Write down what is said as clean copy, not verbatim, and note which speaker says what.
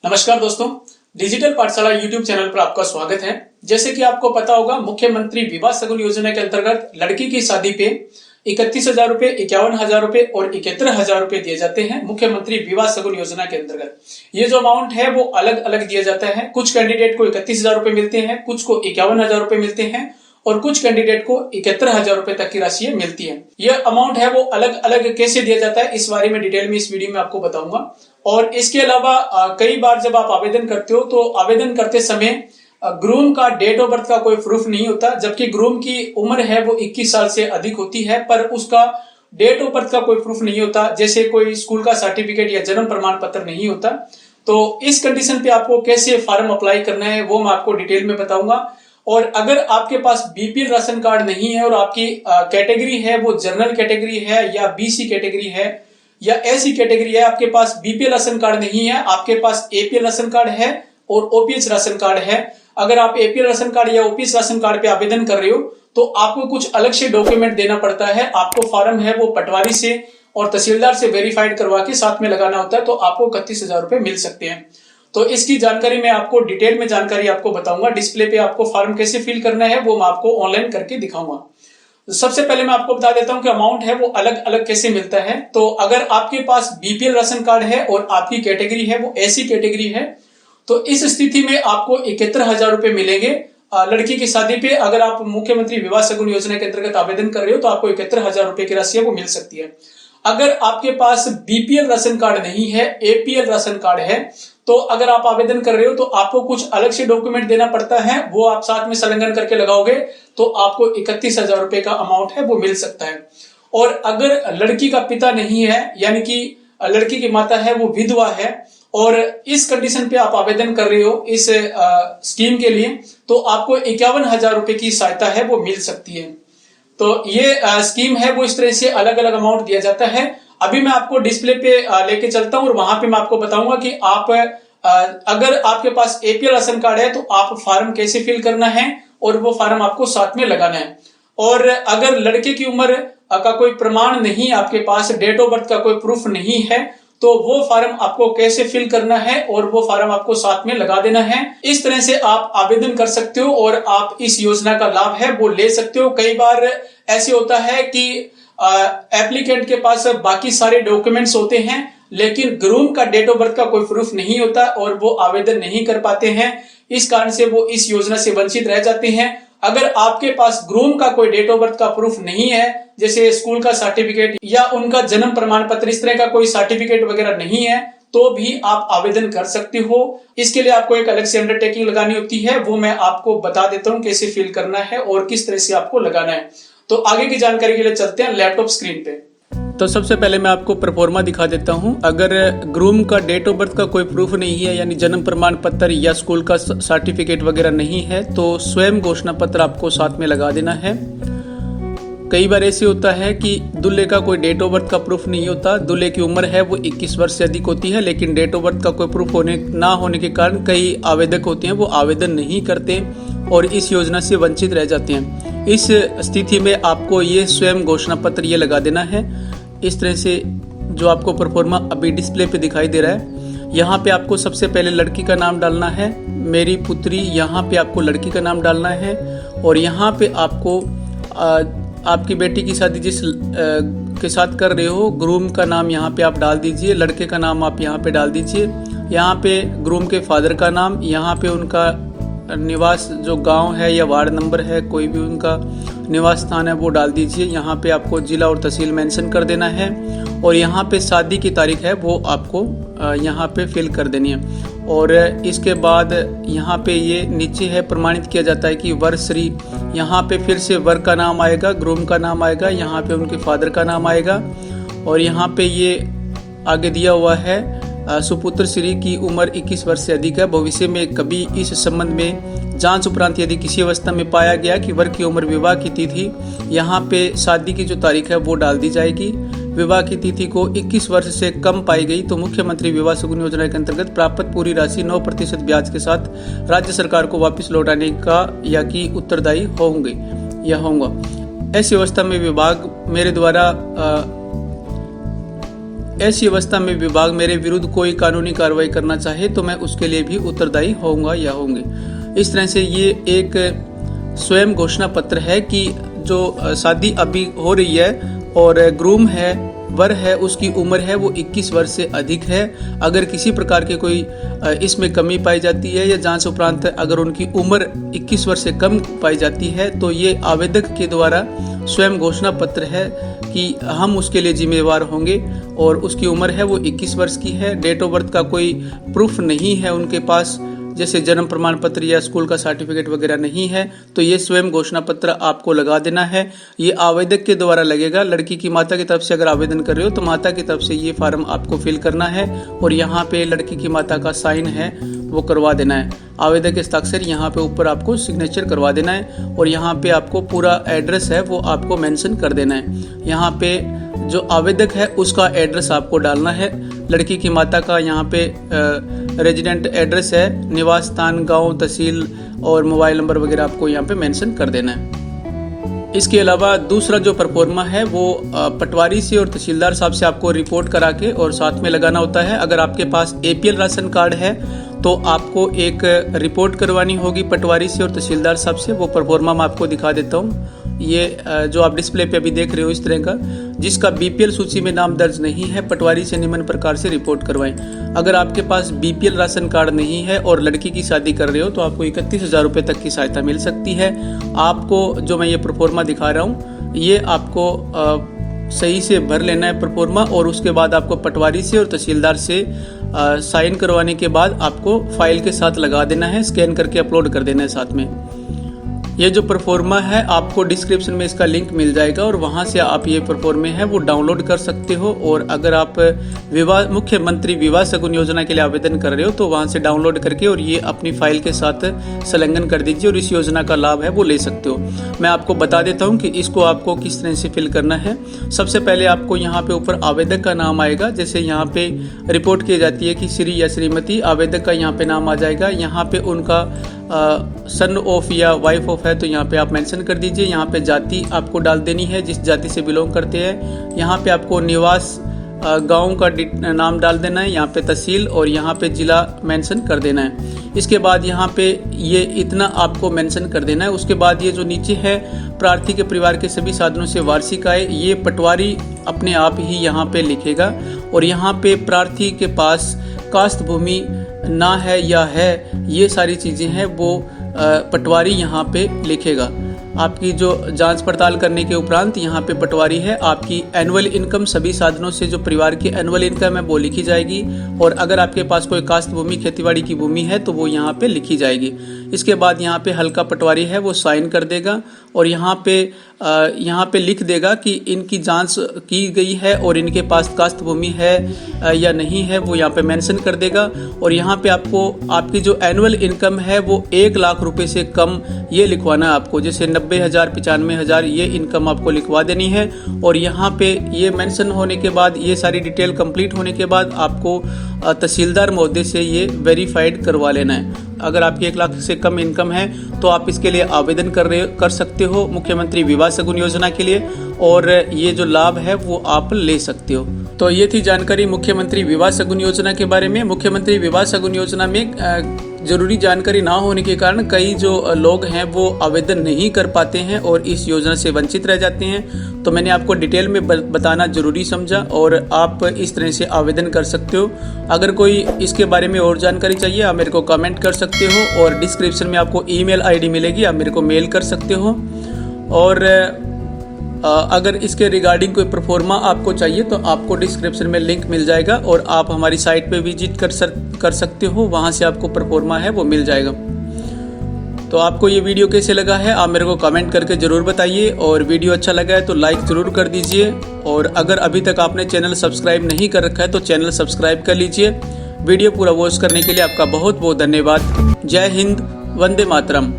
Speaker 1: नमस्कार दोस्तों, डिजिटल पाठशाला यूट्यूब चैनल पर आपका स्वागत है। जैसे कि आपको पता होगा, मुख्यमंत्री विवाह सगुन योजना के अंतर्गत लड़की की शादी पे 31,000 रुपए, 51,000 रुपए और 71,000 रुपए दिए जाते हैं। मुख्यमंत्री विवाह सगुन योजना के अंतर्गत ये जो अमाउंट है वो अलग अलग दिया जाता है। कुछ कैंडिडेट को 31,000 रुपए मिलते हैं, कुछ को 51,000 रुपए मिलते हैं और कुछ कैंडिडेट को 71,000 रुपए तक की राशि मिलती है। यह अमाउंट है वो अलग अलग कैसे दिया जाता है, इस बारे में डिटेल में इस वीडियो में आपको बताऊंगा। और इसके अलावा कई बार जब आप आवेदन करते हो तो आवेदन करते समय ग्रूम का डेट ऑफ बर्थ का कोई प्रूफ नहीं होता, जबकि ग्रूम की उम्र है वो 21 साल से अधिक होती है, पर उसका डेट ऑफ बर्थ का कोई प्रूफ नहीं होता, जैसे कोई स्कूल का सर्टिफिकेट या जन्म प्रमाण पत्र नहीं होता। तो इस कंडीशन पे आपको कैसे फॉर्म अप्लाई करना है वो मैं आपको डिटेल में बताऊंगा। और अगर आपके पास बीपीएल राशन कार्ड नहीं है और आपकी कैटेगरी है वो जनरल कैटेगरी है या बीसी कैटेगरी है या एसी कैटेगरी है, आपके पास बीपीएल राशन कार्ड नहीं है, आपके पास एपीएल राशन कार्ड है और ओपीएच राशन कार्ड है। अगर आप एपीएल राशन कार्ड या ओपीएच राशन कार्ड पे आवेदन कर रहे हो तो आपको कुछ अलग से डॉक्यूमेंट देना पड़ता है। आपको फॉर्म है वो पटवारी से और तहसीलदार से वेरीफाइड करवा के साथ में लगाना होता है, तो आपको 31,000 रुपए मिल सकते हैं। तो इसकी जानकारी मैं आपको डिटेल में जानकारी आपको बताऊंगा। डिस्प्ले पे आपको फॉर्म कैसे फिल करना है वो मैं आपको ऑनलाइन करके दिखाऊंगा। सबसे पहले मैं आपको बता देता हूं कि अमाउंट है वो अलग अलग कैसे मिलता है। तो अगर आपके पास बीपीएल राशन कार्ड है और आपकी कैटेगरी है वो एसी कैटेगरी है, तो इस स्थिति में आपको 71,000 रुपए मिलेंगे लड़की की शादी पे। अगर आप मुख्यमंत्री विवाह सगुन योजना के अंतर्गत आवेदन कर रहे हो तो आपको 71,000 रुपए की राशि वो मिल सकती है। अगर आपके पास बीपीएल राशन कार्ड नहीं है, एपीएल राशन कार्ड है, तो अगर आप आवेदन कर रहे हो तो आपको कुछ अलग से डॉक्यूमेंट देना पड़ता है, वो आप साथ में संलग्न करके लगाओगे तो आपको 31,000 रुपए का अमाउंट है वो मिल सकता है। और अगर लड़की का पिता नहीं है, यानी कि लड़की की माता है वो विधवा है और इस कंडीशन पे आप आवेदन कर रहे हो इस स्कीम के लिए, तो आपको 51,000 रुपए की सहायता है वो मिल सकती है। तो ये स्कीम है वो इस तरह से अलग अलग अमाउंट दिया जाता है। अभी मैं आपको डिस्प्ले पे लेके चलता हूं और वहां पे मैं आपको बताऊंगा कि आप अगर आपके पास एपीएल राशन कार्ड है तो आप फॉर्म कैसे फिल करना है और वो फॉर्म आपको साथ में लगाना है। और अगर लड़के की उम्र का कोई प्रमाण नहीं, आपके पास डेट ऑफ बर्थ का कोई प्रूफ नहीं है, तो वो फॉर्म आपको कैसे फिल करना है और वो फॉर्म आपको साथ में लगा देना है। इस तरह से आप आवेदन कर सकते हो और आप इस योजना का लाभ है वो ले सकते हो। कई बार ऐसे होता है कि एप्लीकेंट के पास बाकी सारे डॉक्यूमेंट्स होते हैं लेकिन ग्रूम का डेट ऑफ बर्थ का कोई प्रूफ नहीं होता और वो आवेदन नहीं कर पाते हैं, इस कारण से वो इस योजना से वंचित रह जाते हैं। अगर आपके पास ग्रूम का कोई डेट ऑफ बर्थ का प्रूफ नहीं है, जैसे स्कूल का सर्टिफिकेट या उनका जन्म प्रमाण पत्र, इस तरह का कोई सर्टिफिकेट वगैरह नहीं है, तो भी आप आवेदन कर सकते हो। इसके लिए आपको एक अलग से अंडरटेकिंग लगानी होती है, वो मैं आपको बता देता हूं कैसे फिल करना है और किस तरह से आपको लगाना है। तो आगे की जानकारी के लिए चलते हैं लैपटॉप स्क्रीन पे। तो सबसे पहले मैं आपको प्रोफॉर्मा दिखा देता हूं। अगर ग्रूम का डेट ऑफ बर्थ का कोई प्रूफ नहीं है, यानी जन्म प्रमाण पत्र या स्कूल का सर्टिफिकेट वगैरह नहीं है, तो स्वयं घोषणा पत्र आपको साथ में लगा देना है। कई बार ऐसे होता है कि दूल्हे का कोई डेट ऑफ बर्थ का प्रूफ नहीं होता, दूल्हे की उम्र है वो 21 वर्ष से अधिक होती है, लेकिन डेट ऑफ बर्थ का कोई प्रूफ ना होने के कारण कई आवेदक होते हैं वो आवेदन नहीं करते और इस योजना से वंचित रह जाते हैं। इस स्थिति में आपको ये स्वयं घोषणा पत्र ये लगा देना है। इस तरह से जो आपको परफॉर्मा अभी डिस्प्ले पे दिखाई दे रहा है, यहाँ पे आपको सबसे पहले लड़की का नाम डालना है, मेरी पुत्री, यहाँ पे आपको लड़की का नाम डालना है और यहाँ पे आपको आपकी बेटी की शादी जिस के साथ कर रहे हो, ग्रूम का नाम यहाँ पे आप डाल दीजिए, लड़के का नाम आप यहाँ पे डाल दीजिए, यहाँ पे ग्रूम के फादर का नाम, यहाँ पे उनका निवास जो गांव है या वार्ड नंबर है, कोई भी उनका निवास स्थान है वो डाल दीजिए। यहाँ पे आपको जिला और तहसील मेंशन कर देना है और यहाँ पे शादी की तारीख है वो आपको यहाँ पे फिल कर देनी है। और इसके बाद यहाँ पे ये नीचे है प्रमाणित किया जाता है कि वर श्री, यहाँ पे फिर से वर का नाम आएगा, ग्रूम का नाम आएगा, यहाँ पे उनके फादर का नाम आएगा और यहाँ पे ये आगे दिया हुआ है सुपुत्र श्री की उम्र 21 वर्ष से अधिक है। भविष्य में कभी इस संबंध में जांच उपरांत यदि किसी अवस्था में पाया गया कि वर की उम्र, विवाह की तिथि, यहाँ पे शादी की जो तारीख है वो डाल दी जाएगी। विवाह की तिथि को 21 वर्ष से कम पाई गई तो मुख्यमंत्री विवाह सगुन योजना के अंतर्गत प्राप्त पूरी राशि 9% ब्याज के साथ राज्य सरकार को वापस लौटाने का या कि उत्तरदायी होंगे या होगा। ऐसी अवस्था में विभाग मेरे द्वारा ऐसी अवस्था में विभाग मेरे विरुद्ध कोई कानूनी कार्रवाई करना चाहे तो मैं उसके लिए भी उत्तरदायी होऊंगा या होंगे। इस तरह से ये एक स्वयं घोषणा पत्र है कि जो शादी अभी हो रही है और ग्रूम है, वर है, उसकी उम्र है वो 21 वर्ष से अधिक है। अगर किसी प्रकार के कोई इसमें कमी पाई जाती है या जांच उपरांत अगर उनकी उम्र 21 वर्ष से कम पाई जाती है तो ये आवेदक के द्वारा स्वयं घोषणा पत्र है कि हम उसके लिए जिम्मेवार होंगे। और उसकी उम्र है वो 21 वर्ष की है, डेट ऑफ बर्थ का कोई प्रूफ नहीं है उनके पास, जैसे जन्म प्रमाण पत्र या स्कूल का सर्टिफिकेट वगैरह नहीं है, तो ये स्वयं घोषणा पत्र आपको लगा देना है। ये आवेदक के द्वारा लगेगा। लड़की की माता की तरफ से अगर आवेदन कर रहे हो तो माता की तरफ से ये फॉर्म आपको फिल करना है और यहाँ पे लड़की की माता का साइन है वो करवा देना है। आवेदक के हस्ताक्षर यहाँ पे ऊपर आपको सिग्नेचर करवा देना है और यहाँ पे आपको पूरा एड्रेस है वो आपको मेंशन कर देना है। यहाँ पे जो आवेदक है उसका एड्रेस आपको डालना है। लड़की की माता का यहाँ पे रेजिडेंट एड्रेस है, निवास स्थान, गांव, तहसील और मोबाइल नंबर वगैरह आपको यहाँ पे मेंशन कर देना है। इसके अलावा दूसरा जो परफॉर्मा है वो पटवारी से और तहसीलदार साहब से आपको रिपोर्ट करा के और साथ में लगाना होता है। अगर आपके पास APL राशन कार्ड है तो आपको एक रिपोर्ट करवानी होगी पटवारी से और तहसीलदार साहब से। वो परफॉर्मा मैं आपको दिखा देता हूँ। ये जो आप डिस्प्ले पे अभी देख रहे हो इस तरह का, जिसका BPL सूची में नाम दर्ज नहीं है, पटवारी से निम्न प्रकार से रिपोर्ट करवाएं। अगर आपके पास BPL राशन कार्ड नहीं है और लड़की की शादी कर रहे हो तो आपको 31,000 रुपये तक की सहायता मिल सकती है। आपको जो मैं ये प्रोफोर्मा दिखा रहा हूँ ये आपको सही से भर लेना है प्रोफोर्मा और उसके बाद आपको पटवारी से और तहसीलदार से साइन करवाने के बाद आपको फाइल के साथ लगा देना है, स्कैन करके अपलोड कर देना है साथ में। ये जो परफॉर्मा है आपको डिस्क्रिप्शन में इसका लिंक मिल जाएगा और वहां से आप ये परफॉर्मे है वो डाउनलोड कर सकते हो। और अगर आप मुख्यमंत्री विवाह शगुन योजना के लिए आवेदन कर रहे हो तो वहां से डाउनलोड करके और ये अपनी फाइल के साथ संलग्न कर दीजिए और इस योजना का लाभ है वो ले सकते हो। मैं आपको बता देता हूँ कि इसको आपको किस तरह से फिल करना है। सबसे पहले आपको यहाँ पे ऊपर आवेदक का नाम आएगा, जैसे यहाँ पे रिपोर्ट की जाती है कि श्री या श्रीमती, आवेदक का यहाँ पे नाम आ जाएगा। यहाँ पे उनका सन ऑफ या वाइफ ऑफ है तो यहाँ पे आप मेंशन कर दीजिए। यहाँ पे जाति आपको डाल देनी है, जिस जाति से बिलोंग करते हैं। यहाँ पे आपको निवास गांव का नाम डाल देना है, यहाँ पे तहसील और यहाँ पे जिला मेंशन कर देना है। इसके बाद यहाँ पे ये इतना आपको मेंशन कर देना है। उसके बाद ये जो नीचे है प्रार्थी के परिवार के सभी साधनों से वार्षिक आय, ये पटवारी अपने आप ही यहाँ पे लिखेगा। और यहाँ पे प्रार्थी के पास कास्त भूमि ना है या है, ये सारी चीज़ें हैं वो पटवारी यहाँ पे लिखेगा। आपकी जो जांच पड़ताल करने के उपरांत यहाँ पे पटवारी है आपकी एनुअल इनकम, सभी साधनों से जो परिवार की एनुअल इनकम है वो लिखी जाएगी। और अगर आपके पास कोई कास्त भूमि, खेतीबाड़ी की भूमि है तो वो यहाँ पे लिखी जाएगी। इसके बाद यहाँ पे हल्का पटवारी है वो साइन कर देगा और यहाँ पे लिख देगा कि इनकी जांच की गई है और इनके पास कास्त भूमि है या नहीं है, वो यहाँ पे मेंशन कर देगा। और यहाँ पे आपको आपकी जो एनुअल इनकम है वो 1 लाख रुपए से कम ये लिखवाना है आपको, जैसे 90,000, 95,000 ये इनकम आपको लिखवा देनी है। और यहाँ पे ये मेंशन होने के बाद, ये सारी डिटेल कंप्लीट होने के बाद आपको तहसीलदार महोदय से ये वेरीफाइड करवा लेना है। अगर आपकी 1 लाख से कम इनकम है तो आप इसके लिए आवेदन कर सकते हो मुख्यमंत्री विवाह शगुन योजना के लिए और ये जो लाभ है वो आप ले सकते हो। तो ये थी जानकारी मुख्यमंत्री विवाह शगुन योजना के बारे में। मुख्यमंत्री विवाह शगुन योजना में जरूरी जानकारी ना होने के कारण कई जो लोग हैं वो आवेदन नहीं कर पाते हैं और इस योजना से वंचित रह जाते हैं। तो मैंने आपको डिटेल में बताना जरूरी समझा और आप इस तरह से आवेदन कर सकते हो। अगर कोई इसके बारे में और जानकारी चाहिए आप मेरे को कमेंट कर सकते हो और डिस्क्रिप्शन में आपको ईमेल आईडी मिलेगी, आप मेरे को मेल कर सकते हो। और अगर इसके रिगार्डिंग कोई परफॉर्मा आपको चाहिए तो आपको डिस्क्रिप्शन में लिंक मिल जाएगा और आप हमारी साइट पे विजिट कर सकते हो, वहां से आपको परफॉर्मा है वो मिल जाएगा। तो आपको ये वीडियो कैसे लगा है आप मेरे को कमेंट करके ज़रूर बताइए और वीडियो अच्छा लगा है तो लाइक ज़रूर कर दीजिए। और अगर अभी तक आपने चैनल सब्सक्राइब नहीं कर रखा है तो चैनल सब्सक्राइब कर लीजिए। वीडियो पूरा वॉच करने के लिए आपका बहुत बहुत धन्यवाद। जय हिंद, वंदे मातरम।